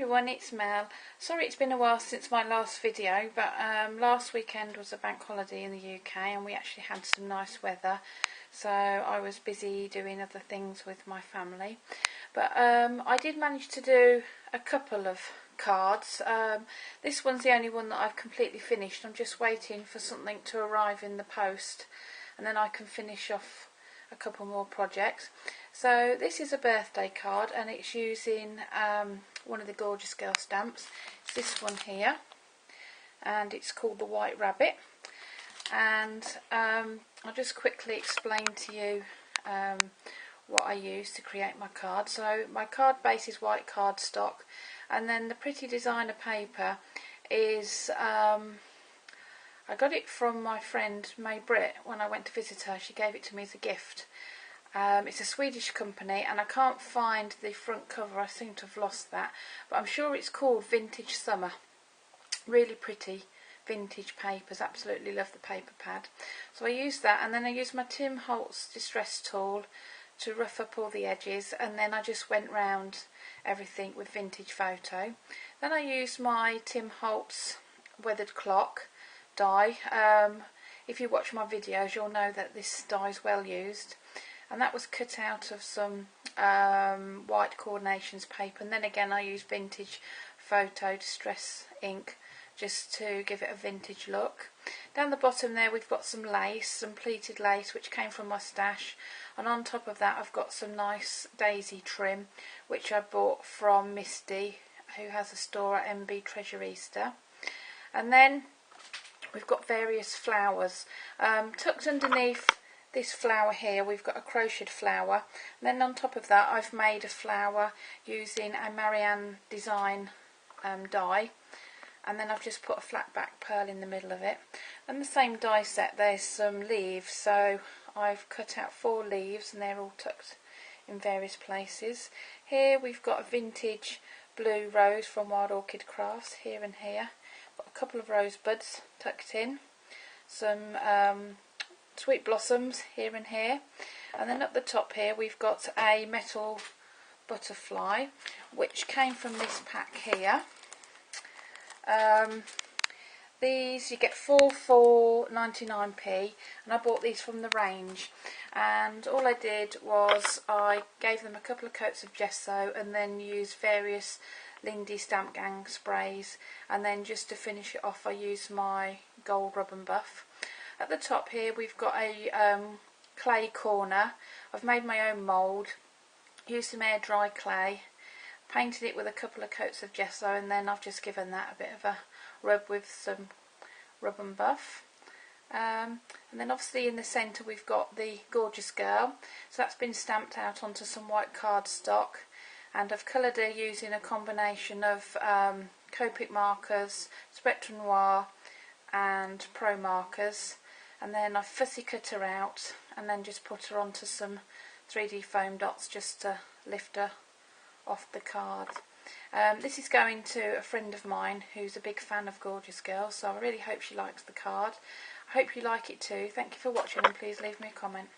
everyone, it's Mel. Sorry it's been a while since my last video, but last weekend was a bank holiday in the UK and we actually had some nice weather, so I was busy doing other things with my family. But I did manage to do a couple of cards. This one's the only one that I've completely finished. I'm just waiting for something to arrive in the post and then I can finish off a couple more projects. So this is a birthday card and it's using one of the Gorjuss Girl stamps. It's this one here and it's called the White Rabbit, and I'll just quickly explain to you what I use to create my card. So my card base is white cardstock, and then the pretty designer paper is I got it from my friend May Britt when I went to visit her. She gave it to me as a gift. It's a Swedish company and I can't find the front cover. I seem to have lost that, but I'm sure it's called Vintage Summer. Really pretty vintage papers. Absolutely love the paper pad. So I used that, and then I used my Tim Holtz distress tool to rough up all the edges, and then I just went round everything with vintage photo. Then I used my Tim Holtz weathered clock die. If you watch my videos you'll know that this die is well used, and that was cut out of some white Coordinations paper, and then again I used vintage photo distress ink just to give it a vintage look. Down the bottom there we've got some lace, some pleated lace which came from my stash, and on top of that I've got some nice daisy trim which I bought from Misty, who has a store at MB Treasure Easter. And then we've got various flowers. Tucked underneath this flower here we've got a crocheted flower, and then on top of that I've made a flower using a Marianne design die, and then I've just put a flat back pearl in the middle of it. And the same die set, there's some leaves, so I've cut out 4 leaves and they're all tucked in various places. Here we've got a vintage blue rose from Wild Orchid Crafts here and here. Got a couple of rosebuds tucked in, some sweet blossoms here and here, and then at the top here we've got a metal butterfly which came from this pack here. These you get 4 for 99p, and I bought these from the range, and all I did was I gave them a couple of coats of gesso and then used various Lindy Stamp Gang sprays, and then just to finish it off I used my gold rub and buff. At the top here we've got a clay corner. I've made my own mould, used some air dry clay, painted it with a couple of coats of gesso, and then I've just given that a bit of a rub with some rub and buff. And then obviously in the centre we've got the Gorjuss Girl, so that's been stamped out onto some white cardstock, and I've coloured her using a combination of Copic markers, Spectrum Noir and Pro markers, and then I've fussy cut her out and then just put her onto some 3D foam dots just to lift her off the card. This is going to a friend of mine who's a big fan of Gorjuss Girl, so I really hope she likes the card. I hope you like it too. Thank you for watching, and please leave me a comment.